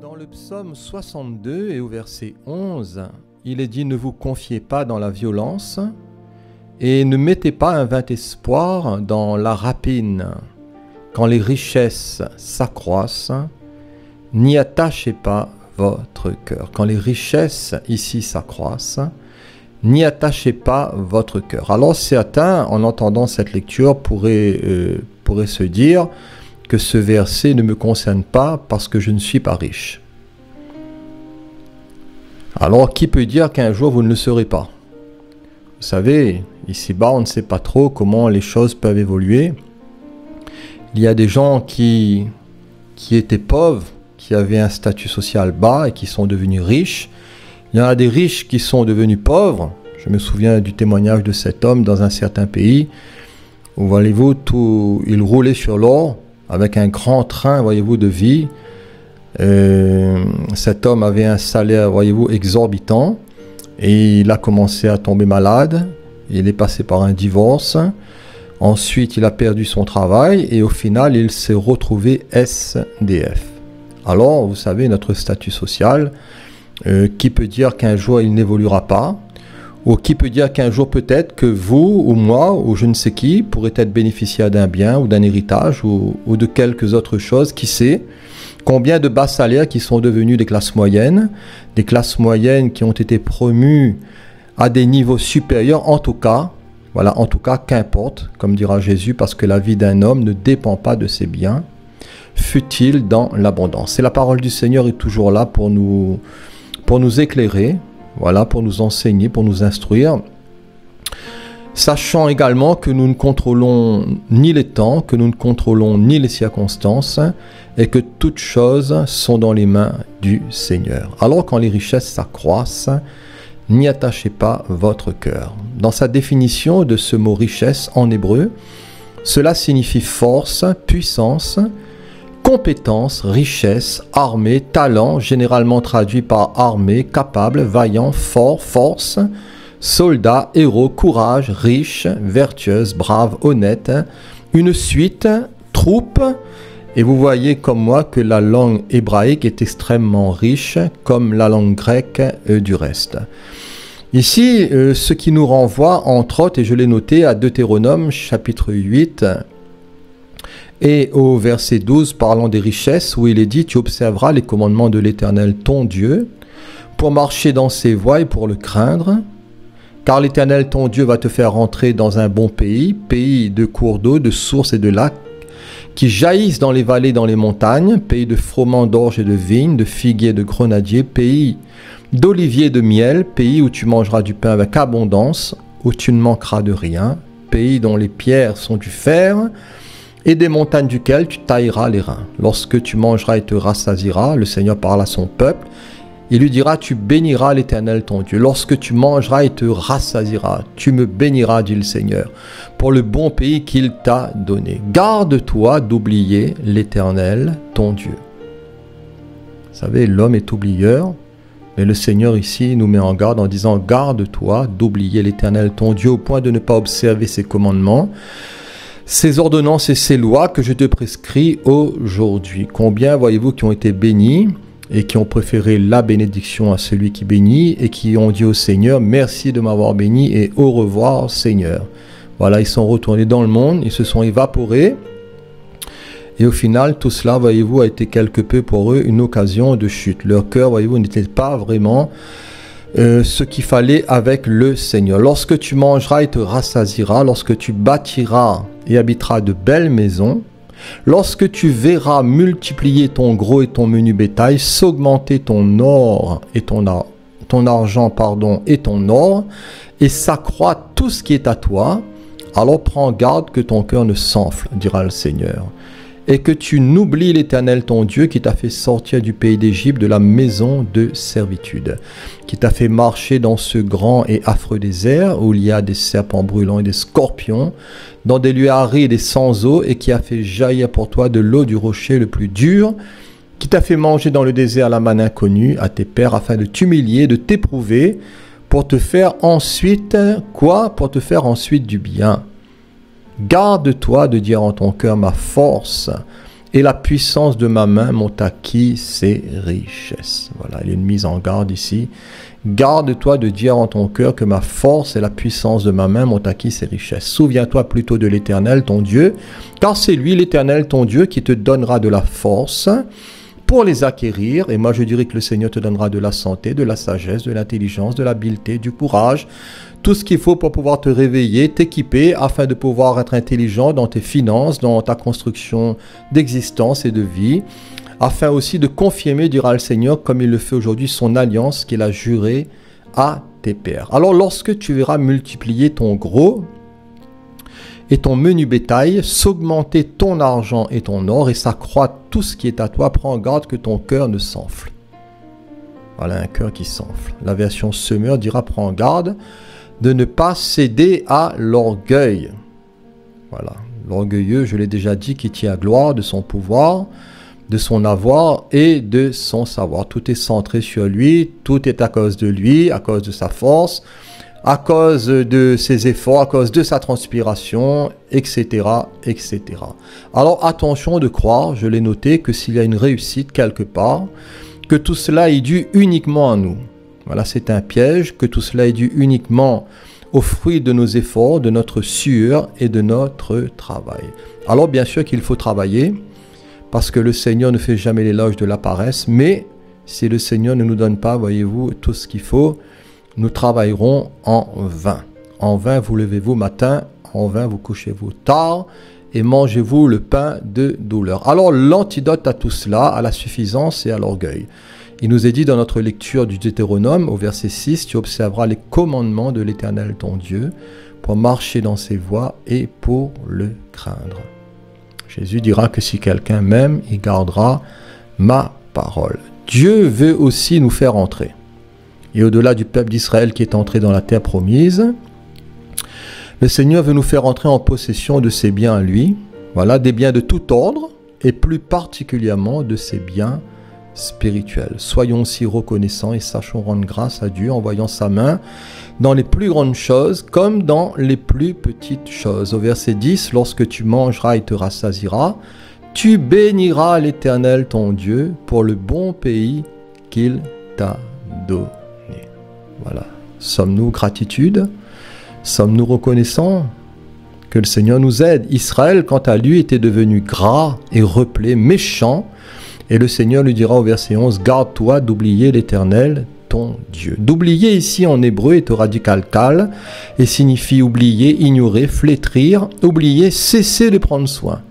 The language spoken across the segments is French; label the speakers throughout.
Speaker 1: Dans le psaume 62 et au verset 11, il est dit « Ne vous confiez pas dans la violence et ne mettez pas un vain espoir dans la rapine. Quand les richesses s'accroissent, n'y attachez pas votre cœur. » Quand les richesses ici s'accroissent, n'y attachez pas votre cœur. Alors certains, en entendant cette lecture, pourraient se dire que ce verset ne me concerne pas parce que je ne suis pas riche. Alors qui peut dire qu'un jour vous ne le serez pas? Vous savez, ici-bas on ne sait pas trop comment les choses peuvent évoluer. Il y a des gens qui étaient pauvres, qui avaient un statut social bas et qui sont devenus riches. Il y en a des riches qui sont devenus pauvres. Je me souviens du témoignage de cet homme dans un certain pays où, voyez-vous, il roulait sur l'or avec un grand train, voyez-vous, de vie. Cet homme avait un salaire, voyez-vous, exorbitant et il a commencé à tomber malade. Il est passé par un divorce. Ensuite, il a perdu son travail et au final, il s'est retrouvé SDF. Alors, vous savez, notre statut social, qui peut dire qu'un jour il n'évoluera pas, ou qui peut dire qu'un jour peut-être que vous ou moi ou je ne sais qui pourrait être bénéficiaire d'un bien ou d'un héritage ou de quelques autres choses, qui sait? Combien de bas salaires qui sont devenus des classes moyennes qui ont été promues à des niveaux supérieurs, en tout cas, voilà, en tout cas, qu'importe, comme dira Jésus, parce que la vie d'un homme ne dépend pas de ses biens, fut-il dans l'abondance. Et la parole du Seigneur est toujours là pour nous éclairer, voilà, pour nous enseigner, pour nous instruire, sachant également que nous ne contrôlons ni les temps, que nous ne contrôlons ni les circonstances, et que toutes choses sont dans les mains du Seigneur. Alors quand les richesses s'accroissent, n'y attachez pas votre cœur. Dans sa définition de ce mot richesse en hébreu, cela signifie force, puissance, compétence, richesse, armée, talent, généralement traduit par armée, capable, vaillant, fort, force, soldat, héros, courage, riche, vertueuse, brave, honnête, une suite, troupe. Et vous voyez comme moi que la langue hébraïque est extrêmement riche, comme la langue grecque du reste. Ici, ce qui nous renvoie, entre autres, et je l'ai noté, à Deutéronome, chapitre 8, et au verset 12, parlant des richesses, où il est dit « Tu observeras les commandements de l'Éternel, ton Dieu, pour marcher dans ses voies et pour le craindre, car l'Éternel, ton Dieu, va te faire rentrer dans un bon pays, pays de cours d'eau, de sources et de lacs, qui jaillissent dans les vallées, dans les montagnes, pays de froment, d'orge et de vignes, de figuiers et de grenadiers, pays d'oliviers et de miel, pays où tu mangeras du pain avec abondance, où tu ne manqueras de rien, pays dont les pierres sont du fer, et des montagnes duquel tu tailleras les reins. Lorsque tu mangeras et te rassasieras, le Seigneur parle à son peuple, il lui dira, tu béniras l'Éternel ton Dieu. Lorsque tu mangeras et te rassasieras, tu me béniras, dit le Seigneur, pour le bon pays qu'il t'a donné. Garde-toi d'oublier l'Éternel ton Dieu. Vous savez, l'homme est oublieur, mais le Seigneur ici nous met en garde en disant, garde-toi d'oublier l'Éternel ton Dieu au point de ne pas observer ses commandements, ces ordonnances et ces lois que je te prescris aujourd'hui. Combien, voyez-vous, qui ont été bénis et qui ont préféré la bénédiction à celui qui bénit et qui ont dit au Seigneur, merci de m'avoir béni et au revoir Seigneur. Voilà, ils sont retournés dans le monde, ils se sont évaporés. Et au final, tout cela, voyez-vous, a été quelque peu pour eux une occasion de chute. Leur cœur, voyez-vous, n'était pas vraiment ce qu'il fallait avec le Seigneur. Lorsque tu mangeras et te rassasieras, lorsque tu bâtiras et habiteras de belles maisons, lorsque tu verras multiplier ton gros et ton menu bétail, s'augmenter ton or et ton argent, et ton or, et s'accroître tout ce qui est à toi, alors prends garde que ton cœur ne s'enfle, dira le Seigneur, et que tu n'oublies l'Éternel ton Dieu qui t'a fait sortir du pays d'Égypte, de la maison de servitude, qui t'a fait marcher dans ce grand et affreux désert où il y a des serpents brûlants et des scorpions, dans des lieux arides et sans eau, et qui a fait jaillir pour toi de l'eau du rocher le plus dur, qui t'a fait manger dans le désert la manne inconnue à tes pères afin de t'humilier, de t'éprouver, pour te faire ensuite, quoi? Pour te faire ensuite du bien. Garde-toi de dire en ton cœur ma force et la puissance de ma main m'ont acquis ses richesses. Voilà, il y a une mise en garde ici. Garde-toi de dire en ton cœur que ma force et la puissance de ma main m'ont acquis ces richesses. Souviens-toi plutôt de l'Éternel, ton Dieu, car c'est lui, l'Éternel, ton Dieu, qui te donnera de la force pour les acquérir. Et moi, je dirais que le Seigneur te donnera de la santé, de la sagesse, de l'intelligence, de l'habileté, du courage, tout ce qu'il faut pour pouvoir te réveiller, t'équiper, afin de pouvoir être intelligent dans tes finances, dans ta construction d'existence et de vie, afin aussi de confirmer, dira le Seigneur, comme il le fait aujourd'hui, son alliance qu'il a jurée à tes pères. Alors, lorsque tu verras multiplier ton gros et ton menu bétail, s'augmenter ton argent et ton or, et s'accroître tout ce qui est à toi, prends garde que ton cœur ne s'enfle. Voilà, un cœur qui s'enfle. La version Semeur dira, prends garde de ne pas céder à l'orgueil. Voilà, l'orgueilleux, je l'ai déjà dit, qui tient à gloire de son pouvoir, de son avoir et de son savoir. Tout est centré sur lui, tout est à cause de lui, à cause de sa force, à cause de ses efforts, à cause de sa transpiration, etc., etc. Alors attention de croire, je l'ai noté, que s'il y a une réussite quelque part, que tout cela est dû uniquement à nous. Voilà, c'est un piège, que tout cela est dû uniquement au fruit de nos efforts, de notre sueur et de notre travail. Alors bien sûr qu'il faut travailler, parce que le Seigneur ne fait jamais l'éloge de la paresse, mais si le Seigneur ne nous donne pas, voyez-vous, tout ce qu'il faut, nous travaillerons en vain. En vain, vous levez-vous matin, en vain, vous couchez-vous tard, et mangez-vous le pain de douleur. Alors, l'antidote à tout cela, à la suffisance et à l'orgueil. Il nous est dit dans notre lecture du Deutéronome, au verset 6, « Tu observeras les commandements de l'Éternel ton Dieu, pour marcher dans ses voies et pour le craindre. » Jésus dira que si quelqu'un m'aime, il gardera ma parole. Dieu veut aussi nous faire entrer. Et au-delà du peuple d'Israël qui est entré dans la terre promise, le Seigneur veut nous faire entrer en possession de ses biens à lui. Voilà, des biens de tout ordre, et plus particulièrement de ses biens spirituels. Soyons aussi reconnaissants et sachons rendre grâce à Dieu en voyant sa main dans les plus grandes choses comme dans les plus petites choses. Au verset 10, lorsque tu mangeras et te rassasieras, tu béniras l'Éternel ton Dieu pour le bon pays qu'il t'a donné. Voilà. Sommes-nous gratitude? Sommes-nous reconnaissants? Que le Seigneur nous aide. Israël, quant à lui, était devenu gras et replé, méchant. Et le Seigneur lui dira au verset 11, « Garde-toi d'oublier l'Éternel, ton Dieu. » D'oublier ici en hébreu est au radical kal et signifie oublier, ignorer, flétrir, oublier, cesser de prendre soin.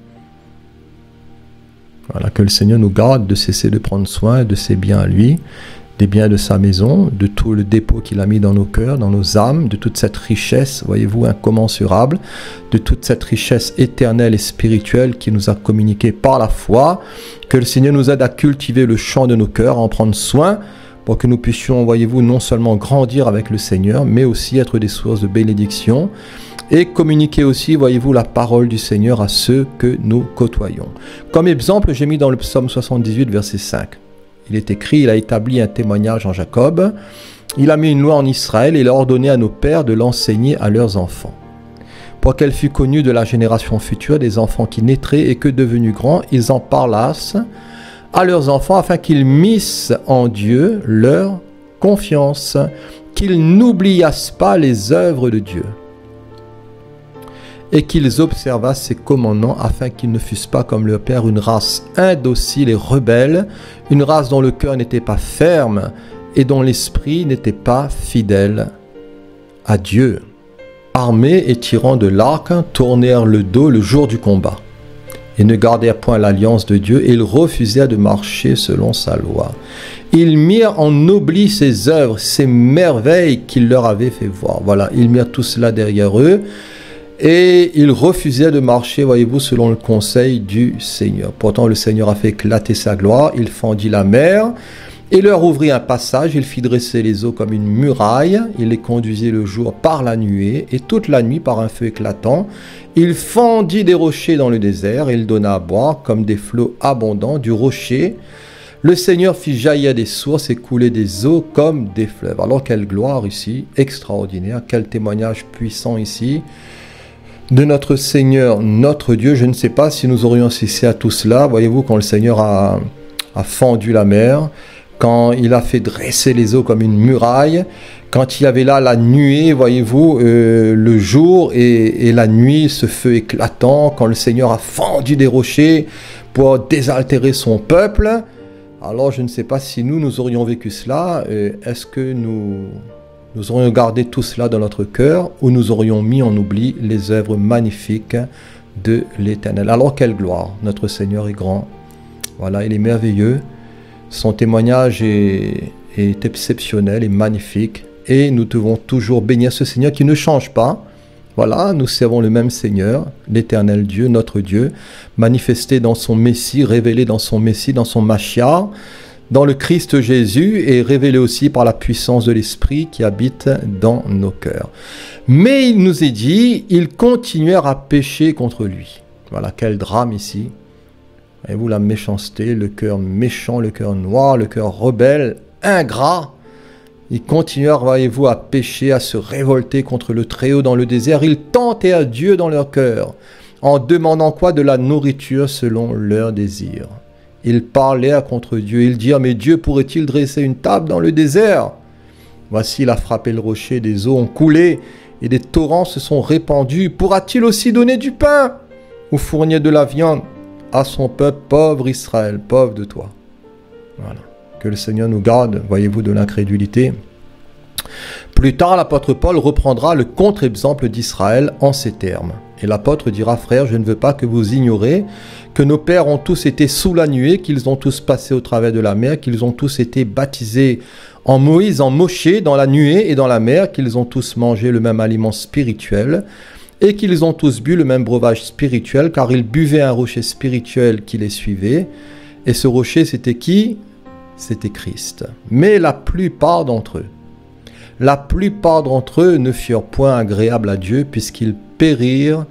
Speaker 1: Voilà, que le Seigneur nous garde de cesser de prendre soin de ses biens à lui, des biens de sa maison, de tout le dépôt qu'il a mis dans nos cœurs, dans nos âmes, de toute cette richesse, voyez-vous, incommensurable, de toute cette richesse éternelle et spirituelle qui nous a communiqué par la foi, que le Seigneur nous aide à cultiver le champ de nos cœurs, à en prendre soin, pour que nous puissions, voyez-vous, non seulement grandir avec le Seigneur, mais aussi être des sources de bénédiction, et communiquer aussi, voyez-vous, la parole du Seigneur à ceux que nous côtoyons. Comme exemple, j'ai mis dans le psaume 78, verset 5. Il est écrit, il a établi un témoignage en Jacob, il a mis une loi en Israël et il a ordonné à nos pères de l'enseigner à leurs enfants. Pour qu'elle fût connue de la génération future des enfants qui naîtraient et que devenus grands, ils en parlassent à leurs enfants afin qu'ils missent en Dieu leur confiance, qu'ils n'oubliassent pas les œuvres de Dieu et qu'ils observassent ses commandements afin qu'ils ne fussent pas comme leur père, une race indocile et rebelle, une race dont le cœur n'était pas ferme et dont l'esprit n'était pas fidèle à Dieu. Armés et tirant de l'arc, tournèrent le dos le jour du combat et ne gardèrent point l'alliance de Dieu et ils refusèrent de marcher selon sa loi. Ils mirent en oubli ses œuvres, ses merveilles qu'il leur avait fait voir. Voilà, ils mirent tout cela derrière eux. Et ils refusaient de marcher, voyez-vous, selon le conseil du Seigneur. Pourtant, le Seigneur a fait éclater sa gloire, il fendit la mer, et leur ouvrit un passage, il fit dresser les eaux comme une muraille, il les conduisit le jour par la nuée, et toute la nuit par un feu éclatant. Il fendit des rochers dans le désert, et il donna à boire comme des flots abondants du rocher. Le Seigneur fit jaillir des sources et couler des eaux comme des fleuves. Alors quelle gloire ici, extraordinaire, quel témoignage puissant ici, de notre Seigneur, notre Dieu. Je ne sais pas si nous aurions assisté à tout cela. Voyez-vous, quand le Seigneur a fendu la mer, quand il a fait dresser les eaux comme une muraille, quand il y avait là la nuée, voyez-vous, le jour et la nuit, ce feu éclatant, quand le Seigneur a fendu des rochers pour désaltérer son peuple. Alors je ne sais pas si nous aurions vécu cela. Est-ce que nous aurions gardé tout cela dans notre cœur ou nous aurions mis en oubli les œuvres magnifiques de l'Éternel? Alors quelle gloire! Notre Seigneur est grand. Voilà, il est merveilleux. Son témoignage est exceptionnel et magnifique. Et nous devons toujours bénir ce Seigneur qui ne change pas. Voilà, nous servons le même Seigneur, l'Éternel Dieu, notre Dieu, manifesté dans son Messie, révélé dans son Messie, dans son Machiar, dans le Christ Jésus, et révélé aussi par la puissance de l'Esprit qui habite dans nos cœurs. Mais il nous est dit, ils continuèrent à pécher contre lui. Voilà, quel drame ici. Voyez-vous la méchanceté, le cœur méchant, le cœur noir, le cœur rebelle, ingrat. Ils continuèrent, voyez-vous, à pécher, à se révolter contre le Très-Haut dans le désert. Ils tentèrent Dieu dans leur cœur, en demandant quoi? De la nourriture selon leur désir. Ils parlèrent contre Dieu. Ils dirent, mais Dieu pourrait-il dresser une table dans le désert? Voici, il a frappé le rocher, des eaux ont coulé et des torrents se sont répandus. Pourra-t-il aussi donner du pain ou fournir de la viande à son peuple? Pauvre Israël, pauvre de toi. Voilà. Que le Seigneur nous garde, voyez-vous, de l'incrédulité. Plus tard, l'apôtre Paul reprendra le contre-exemple d'Israël en ces termes. Et l'apôtre dira, frères, je ne veux pas que vous ignorez que nos pères ont tous été sous la nuée, qu'ils ont tous passé au travers de la mer, qu'ils ont tous été baptisés en Moïse, en Moshé, dans la nuée et dans la mer, qu'ils ont tous mangé le même aliment spirituel et qu'ils ont tous bu le même breuvage spirituel, car ils buvaient un rocher spirituel qui les suivait. Et ce rocher, c'était qui? C'était Christ. Mais la plupart d'entre eux ne furent point agréables à Dieu, puisqu'ils périrent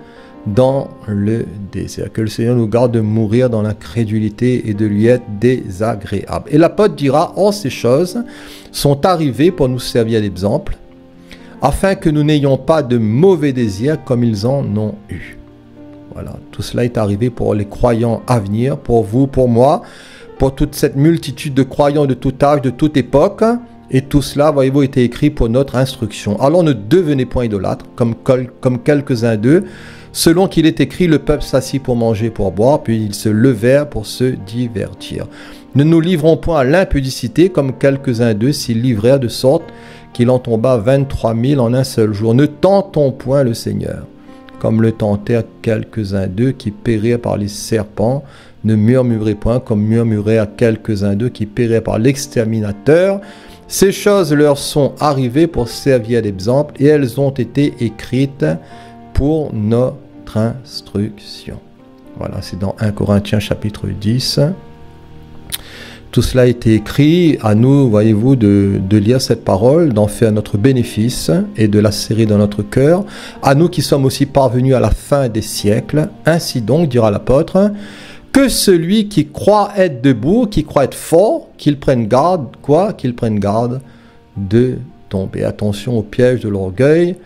Speaker 1: dans le désert. Que le Seigneur nous garde de mourir dans l'incrédulité et de lui être désagréable. Et l'apôtre dira, or ces choses sont arrivées pour nous servir d'exemple, afin que nous n'ayons pas de mauvais désirs comme ils en ont eu. Voilà, tout cela est arrivé pour les croyants à venir, pour vous, pour moi, pour toute cette multitude de croyants de tout âge, de toute époque. Et tout cela, voyez-vous, était écrit pour notre instruction. Alors ne devenez point idolâtres, comme quelques-uns d'eux, selon qu'il est écrit, le peuple s'assit pour manger, pour boire, puis ils se levèrent pour se divertir. Ne nous livrons point à l'impudicité, comme quelques-uns d'eux s'y livrèrent, de sorte qu'il en tomba 23 000 en un seul jour. Ne tentons point le Seigneur, comme le tentèrent quelques-uns d'eux qui périrent par les serpents. Ne murmurez point comme murmuraient à quelques-uns d'eux qui périrent par l'exterminateur. Ces choses leur sont arrivées pour servir d'exemple et elles ont été écrites pour notre instruction. Voilà, c'est dans 1 Corinthiens chapitre 10. Tout cela a été écrit à nous, voyez-vous, de lire cette parole, d'en faire notre bénéfice et de la serrer dans notre cœur. À nous qui sommes aussi parvenus à la fin des siècles. Ainsi donc, dira l'apôtre, que celui qui croit être debout, qui croit être fort, qu'il prenne garde, quoi? Qu'il prenne garde de tomber. Attention au piège de l'orgueil,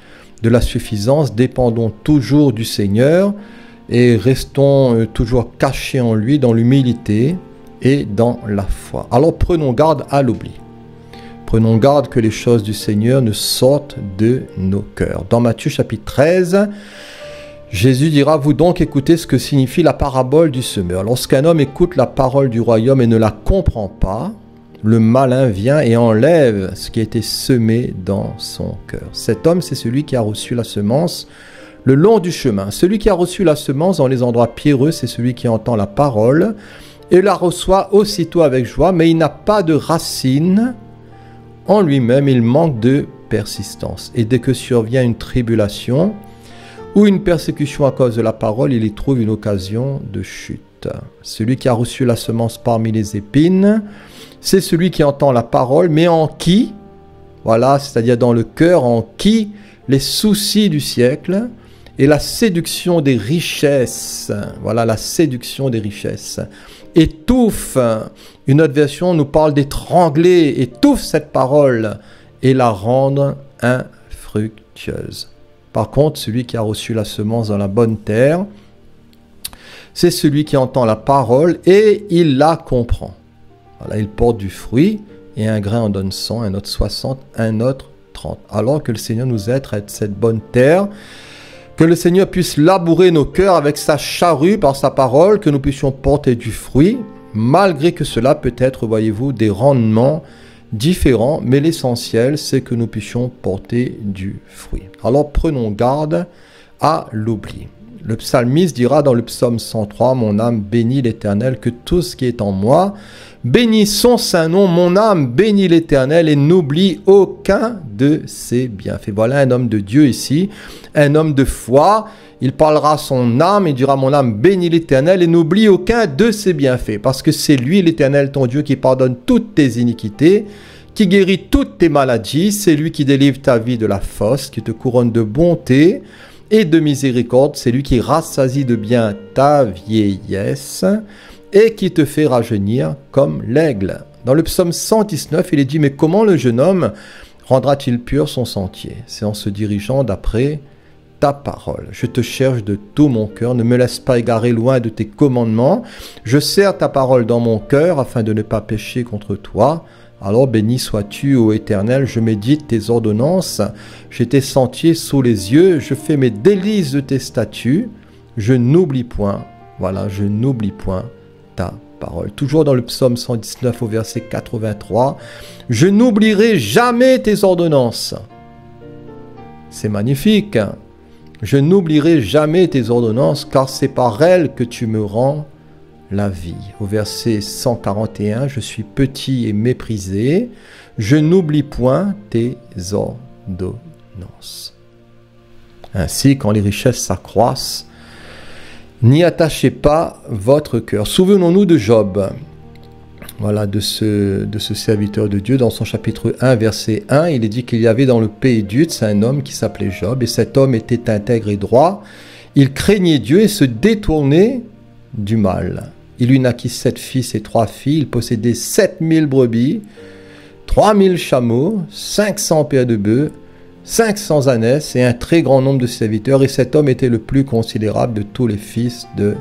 Speaker 1: de la suffisance. Dépendons toujours du Seigneur et restons toujours cachés en lui dans l'humilité et dans la foi. Alors prenons garde à l'oubli. Prenons garde que les choses du Seigneur ne sortent de nos cœurs. Dans Matthieu chapitre 13, Jésus dira, vous donc écoutez ce que signifie la parabole du semeur. Lorsqu'un homme écoute la parole du royaume et ne la comprend pas, le malin vient et enlève ce qui a été semé dans son cœur. Cet homme, c'est celui qui a reçu la semence le long du chemin. Celui qui a reçu la semence dans les endroits pierreux, c'est celui qui entend la parole et la reçoit aussitôt avec joie, mais il n'a pas de racine en lui-même, il manque de persistance. Et dès que survient une tribulation ou une persécution à cause de la parole, il y trouve une occasion de chute. Celui qui a reçu la semence parmi les épines, c'est celui qui entend la parole, mais en qui, voilà, c'est-à-dire dans le cœur, en qui les soucis du siècle et la séduction des richesses, voilà, la séduction des richesses, étouffe. Une autre version nous parle d'étrangler, étouffe cette parole et la rendre infructueuse. Par contre, celui qui a reçu la semence dans la bonne terre, c'est celui qui entend la parole et il la comprend. Voilà, il porte du fruit et un grain en donne 100, un autre 60, un autre 30. Alors que le Seigneur nous aide à être cette bonne terre, que le Seigneur puisse labourer nos cœurs avec sa charrue par sa parole, que nous puissions porter du fruit, malgré que cela peut être, voyez-vous, des rendements différents, mais l'essentiel, c'est que nous puissions porter du fruit. Alors prenons garde à l'oubli. Le psalmiste dira dans le psaume 103, « Mon âme bénit l'Éternel, que tout ce qui est en moi bénit son saint nom. Mon âme bénit l'Éternel et n'oublie aucun de ses bienfaits. » Voilà un homme de Dieu ici, un homme de foi. Il parlera à son âme et dira, « Mon âme bénit l'Éternel et n'oublie aucun de ses bienfaits. » Parce que c'est lui, l'Éternel, ton Dieu, qui pardonne toutes tes iniquités, qui guérit toutes tes maladies. C'est lui qui délivre ta vie de la fosse, qui te couronne de bonté et de miséricorde. C'est lui qui rassasie de bien ta vieillesse et qui te fait rajeunir comme l'aigle. Dans le psaume 119, il est dit, « Mais comment le jeune homme rendra-t-il pur son sentier? C'est en se dirigeant d'après ta parole. Je te cherche de tout mon cœur, ne me laisse pas égarer loin de tes commandements. Je serre ta parole dans mon cœur afin de ne pas pécher contre toi. Alors béni sois-tu, ô Éternel, je médite tes ordonnances, j'ai tes sentiers sous les yeux, je fais mes délices de tes statuts, je n'oublie point, voilà, je n'oublie point ta parole. » Toujours dans le psaume 119 au verset 83, « Je n'oublierai jamais tes ordonnances. » C'est magnifique. « Je n'oublierai jamais tes ordonnances, car c'est par elles que tu me rends la vie. » Au verset 141, « Je suis petit et méprisé, je n'oublie point tes ordonnances. » Ainsi, quand les richesses s'accroissent, n'y attachez pas votre cœur. Souvenons-nous de Job, voilà, de ce serviteur de Dieu. Dans son chapitre 1, verset 1, il est dit qu'il y avait dans le pays d'Uz un homme qui s'appelait Job, et cet homme était intègre et droit. Il craignait Dieu et se détournait du mal. Il lui naquit 7 fils et 3 filles. Il possédait 7000 brebis, 3000 chameaux, 500 paires de bœufs, 500 ânesses et un très grand nombre de serviteurs. Et cet homme était le plus considérable de tous les fils de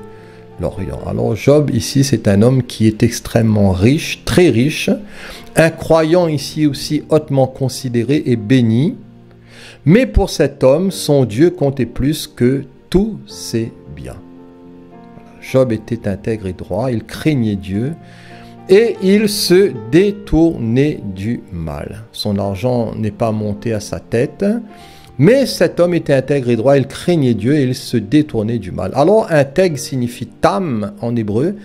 Speaker 1: l'Orient. Alors Job, ici, c'est un homme qui est extrêmement riche, très riche. Un croyant ici aussi hautement considéré et béni. Mais pour cet homme, son Dieu comptait plus que tous ses biens. Job était intègre et droit, il craignait Dieu et il se détournait du mal. Son argent n'est pas monté à sa tête, mais cet homme était intègre et droit, il craignait Dieu et il se détournait du mal. Alors intègre signifie tam en hébreu,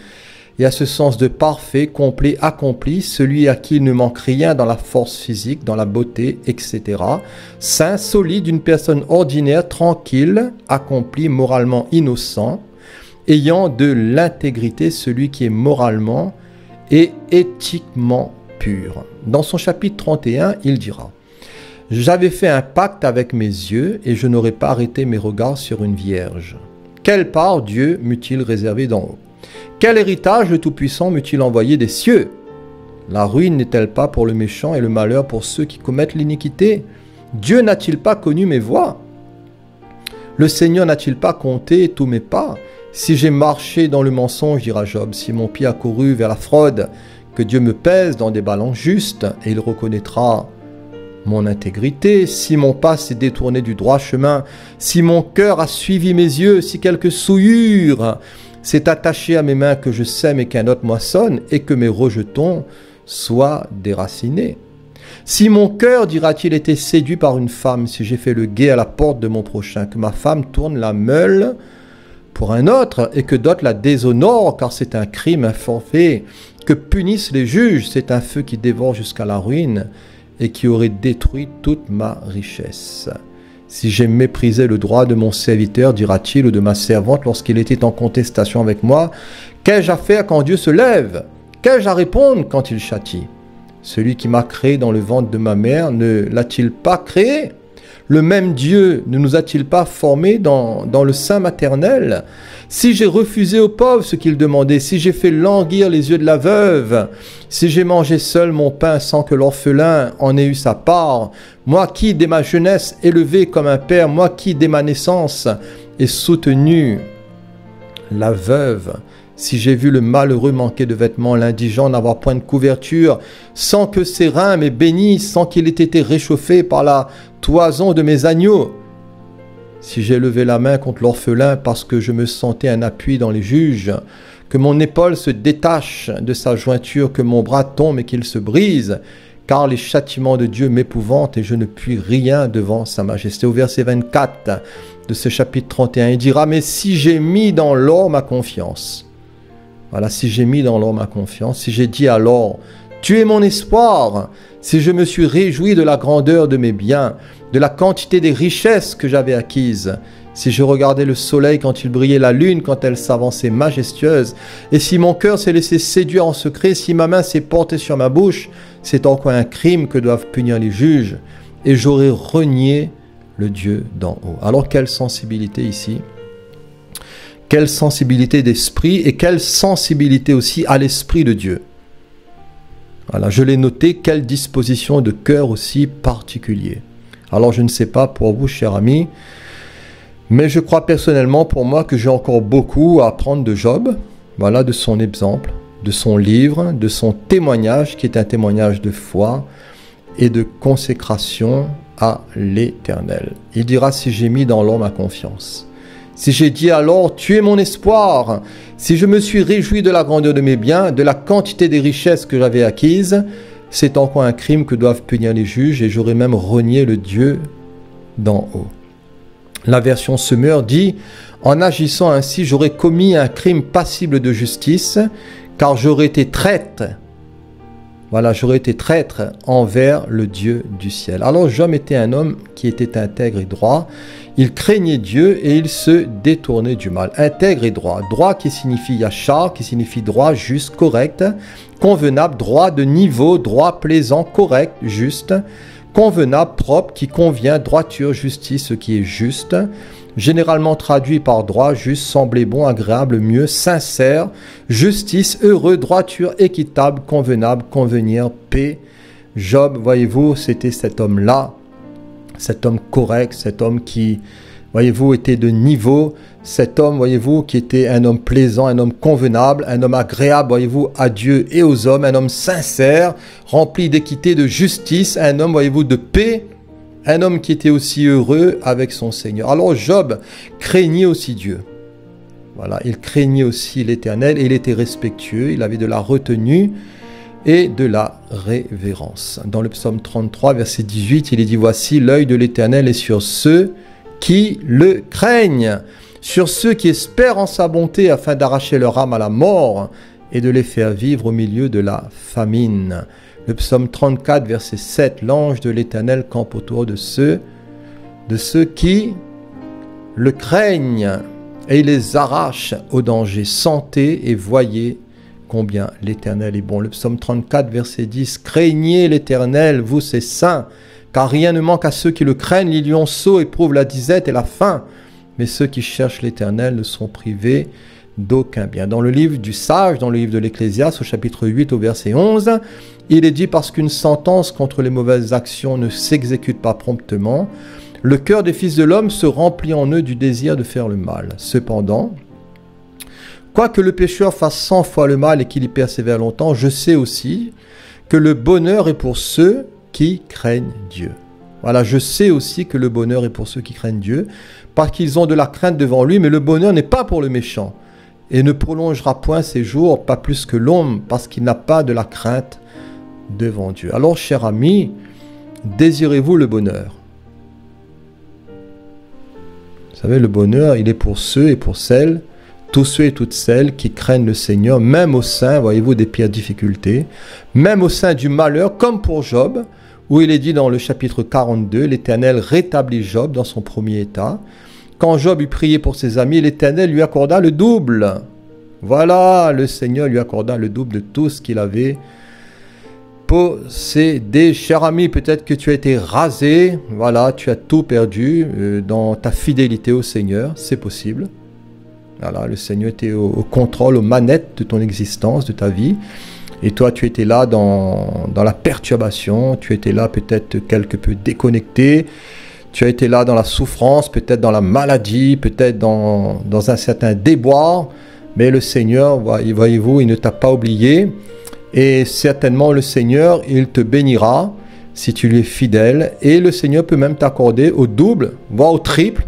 Speaker 1: et à ce sens de parfait, complet, accompli, celui à qui il ne manque rien dans la force physique, dans la beauté, etc. Saint, solide, une personne ordinaire, tranquille, accompli, moralement innocent, ayant de l'intégrité, celui qui est moralement et éthiquement pur. Dans son chapitre 31, il dira, « J'avais fait un pacte avec mes yeux et je n'aurais pas arrêté mes regards sur une vierge. Quelle part Dieu m'eût-il réservé d'en haut? Quel héritage le Tout-Puissant m'eût-il envoyé des cieux? La ruine n'est-elle pas pour le méchant et le malheur pour ceux qui commettent l'iniquité? Dieu n'a-t-il pas connu mes voies? Le Seigneur n'a-t-il pas compté tous mes pas? Si j'ai marché dans le mensonge, dira Job, si mon pied a couru vers la fraude, que Dieu me pèse dans des balances justes, et il reconnaîtra mon intégrité. Si mon pas s'est détourné du droit chemin, si mon cœur a suivi mes yeux, si quelque souillure s'est attachée à mes mains que je sème et qu'un autre moissonne, et que mes rejetons soient déracinés. Si mon cœur, dira-t-il, était séduit par une femme, si j'ai fait le guet à la porte de mon prochain, que ma femme tourne la meule pour un autre, et que d'autres la déshonorent, car c'est un crime, un forfait, que punissent les juges, c'est un feu qui dévore jusqu'à la ruine, et qui aurait détruit toute ma richesse. Si j'ai méprisé le droit de mon serviteur, dira-t-il, ou de ma servante, lorsqu'il était en contestation avec moi, qu'ai-je à faire quand Dieu se lève? Qu'ai-je à répondre quand il châtie? Celui qui m'a créé dans le ventre de ma mère, ne l'a-t-il pas créé? Le même Dieu ne nous a-t-il pas formés dans le sein maternel? Si j'ai refusé aux pauvres ce qu'ils demandaient, si j'ai fait languir les yeux de la veuve, si j'ai mangé seul mon pain sans que l'orphelin en ait eu sa part, moi qui, dès ma jeunesse, élevé comme un père, moi qui, dès ma naissance, ai soutenu la veuve, si j'ai vu le malheureux manquer de vêtements, l'indigent n'avoir point de couverture, sans que ses reins m'aient béni, sans qu'il ait été réchauffé par la toison de mes agneaux, si j'ai levé la main contre l'orphelin parce que je me sentais un appui dans les juges, que mon épaule se détache de sa jointure, que mon bras tombe et qu'il se brise, car les châtiments de Dieu m'épouvantent et je ne puis rien devant sa majesté. Au verset 24 de ce chapitre 31, il dira, mais si j'ai mis dans l'or ma confiance, voilà, si j'ai mis dans l'or ma confiance, si j'ai dit alors, tu es mon espoir, si je me suis réjoui de la grandeur de mes biens, de la quantité des richesses que j'avais acquises, si je regardais le soleil quand il brillait, la lune quand elle s'avançait majestueuse, et si mon cœur s'est laissé séduire en secret, si ma main s'est portée sur ma bouche, c'est encore un crime que doivent punir les juges, et j'aurais renié le Dieu d'en haut. Alors quelle sensibilité ici? Quelle sensibilité d'esprit et quelle sensibilité aussi à l'esprit de Dieu. Voilà, je l'ai noté, quelle disposition de cœur aussi particulier. Alors je ne sais pas pour vous, chers amis, mais je crois personnellement pour moi que j'ai encore beaucoup à apprendre de Job, voilà, de son exemple, de son livre, de son témoignage qui est un témoignage de foi et de consécration à l'Éternel. Il dira, si j'ai mis dans l'homme ma confiance. Si j'ai dit alors, tu es mon espoir, si je me suis réjoui de la grandeur de mes biens, de la quantité des richesses que j'avais acquises, c'est encore un crime que doivent punir les juges et j'aurais même renié le Dieu d'en haut. La version Semeur dit, en agissant ainsi, j'aurais commis un crime passible de justice, car j'aurais été traître. Voilà, j'aurais été traître envers le Dieu du ciel. Alors Job était un homme qui était intègre et droit. Il craignait Dieu et il se détournait du mal. Intègre et droit. Droit qui signifie yachar, qui signifie droit, juste, correct. Convenable, droit de niveau, droit plaisant, correct, juste. Convenable, propre, qui convient, droiture, justice, ce qui est juste. Généralement traduit par droit, juste, sembler bon, agréable, mieux, sincère, justice, heureux, droiture, équitable, convenable, convenir, paix. Job, voyez-vous, c'était cet homme-là, cet homme correct, cet homme qui, voyez-vous, était de niveau, cet homme, voyez-vous, qui était un homme plaisant, un homme convenable, un homme agréable, voyez-vous, à Dieu et aux hommes, un homme sincère, rempli d'équité, de justice, un homme, voyez-vous, de paix, un homme qui était aussi heureux avec son Seigneur. Alors Job craignait aussi Dieu. Voilà, il craignait aussi l'Éternel et il était respectueux, il avait de la retenue et de la révérence. Dans le psaume 33, verset 18, il est dit, voici l'œil de l'Éternel est sur ceux qui le craignent, sur ceux qui espèrent en sa bonté afin d'arracher leur âme à la mort et de les faire vivre au milieu de la famine. Le psaume 34, verset 7, l'ange de l'Éternel campe autour de ceux qui le craignent et il les arrache au danger. Sentez et voyez combien l'Éternel est bon. Le psaume 34, verset 10, craignez l'Éternel, vous ses saints, car rien ne manque à ceux qui le craignent. Les lionceaux éprouvent la disette et la faim, mais ceux qui cherchent l'Éternel ne sont privés d'aucun bien. Dans le livre du sage, dans le livre de l'Ecclésiaste, au chapitre 8, au verset 11, il est dit, parce qu'une sentence contre les mauvaises actions ne s'exécute pas promptement, le cœur des fils de l'homme se remplit en eux du désir de faire le mal. Cependant, quoique le pécheur fasse 100 fois le mal et qu'il y persévère longtemps, je sais aussi que le bonheur est pour ceux qui craignent Dieu. Voilà, je sais aussi que le bonheur est pour ceux qui craignent Dieu, parce qu'ils ont de la crainte devant lui, mais le bonheur n'est pas pour le méchant, et ne prolongera point ses jours, pas plus que l'homme, parce qu'il n'a pas de la crainte devant Dieu. Alors, chers amis, désirez-vous le bonheur? Vous savez, le bonheur, il est pour ceux et pour celles, tous ceux et toutes celles qui craignent le Seigneur, même au sein, voyez-vous, des pires difficultés, même au sein du malheur, comme pour Job, où il est dit dans le chapitre 42, l'Éternel rétablit Job dans son premier état. Quand Job eut prié pour ses amis, l'Éternel lui accorda le double. Voilà, le Seigneur lui accorda le double de tout ce qu'il avait posséder. Cher ami, peut-être que tu as été rasé, voilà, tu as tout perdu dans ta fidélité au Seigneur, c'est possible. Voilà, le Seigneur était au contrôle, aux manettes de ton existence, de ta vie. Et toi, tu étais là dans la perturbation, tu étais là peut-être quelque peu déconnecté, tu as été là dans la souffrance, peut-être dans la maladie, peut-être dans un certain déboire. Mais le Seigneur, voyez-vous, il ne t'a pas oublié. Et certainement, le Seigneur, il te bénira si tu lui es fidèle. Et le Seigneur peut même t'accorder au double, voire au triple,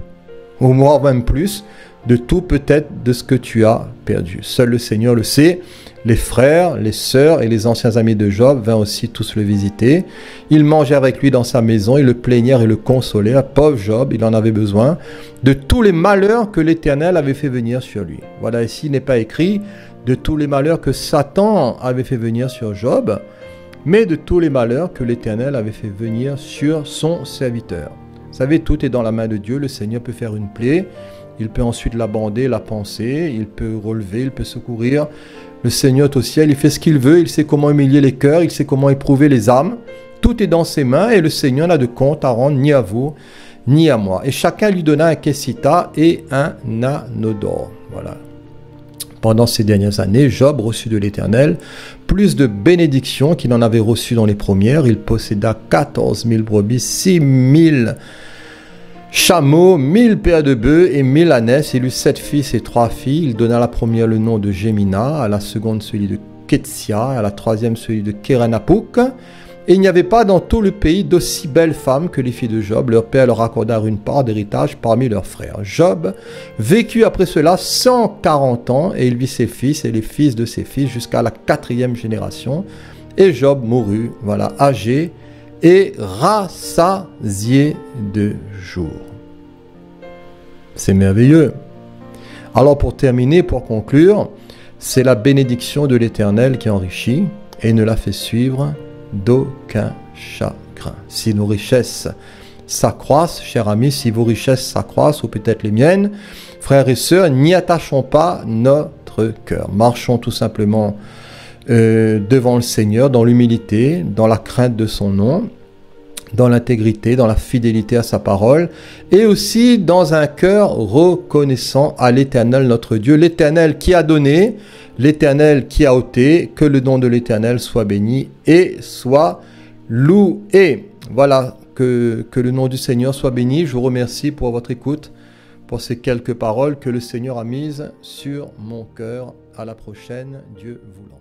Speaker 1: ou voire même plus, de tout peut-être de ce que tu as perdu. Seul le Seigneur le sait. Les frères, les sœurs et les anciens amis de Job vinrent aussi tous le visiter. Ils mangeaient avec lui dans sa maison, ils le plaignèrent et le consolaient. Pauvre Job, il en avait besoin de tous les malheurs que l'Éternel avait fait venir sur lui. Voilà, ici il n'est pas écrit de tous les malheurs que Satan avait fait venir sur Job, mais de tous les malheurs que l'Éternel avait fait venir sur son serviteur. Vous savez, tout est dans la main de Dieu. Le Seigneur peut faire une plaie, il peut ensuite la bander, la panser, il peut relever, il peut secourir. Le Seigneur est au ciel, il fait ce qu'il veut, il sait comment humilier les cœurs, il sait comment éprouver les âmes. Tout est dans ses mains et le Seigneur n'a de compte à rendre ni à vous, ni à moi. Et chacun lui donna un kessita et un anneau d'or. Voilà. Pendant ces dernières années, Job reçut de l'Éternel plus de bénédictions qu'il en avait reçues dans les premières. Il posséda 14 000 brebis, 6 000 chameaux, 1000 paires de bœufs et 1000 ânesses. Il eut 7 fils et 3 filles. Il donna à la première le nom de Gémina, à la seconde celui de Ketsia, à la troisième celui de Kerenapouk. Et il n'y avait pas dans tout le pays d'aussi belles femmes que les filles de Job. Leur père leur accorda une part d'héritage parmi leurs frères. Job vécut après cela 140 ans et il vit ses fils et les fils de ses fils jusqu'à la 4e génération. Et Job mourut, voilà, âgé et rassasié de jours. C'est merveilleux. Alors pour terminer, pour conclure, c'est la bénédiction de l'Éternel qui enrichit et ne la fait suivre d'aucun chagrin. Si nos richesses s'accroissent, chers amis, si vos richesses s'accroissent, ou peut-être les miennes, frères et sœurs, n'y attachons pas notre cœur. Marchons tout simplement devant le Seigneur, dans l'humilité, dans la crainte de son nom, dans l'intégrité, dans la fidélité à sa parole, et aussi dans un cœur reconnaissant à l'Éternel notre Dieu, l'Éternel qui a donné, l'Éternel qui a ôté, que le nom de l'Éternel soit béni et soit loué. Voilà, que le nom du Seigneur soit béni. Je vous remercie pour votre écoute, pour ces quelques paroles que le Seigneur a mises sur mon cœur. À la prochaine, Dieu voulant.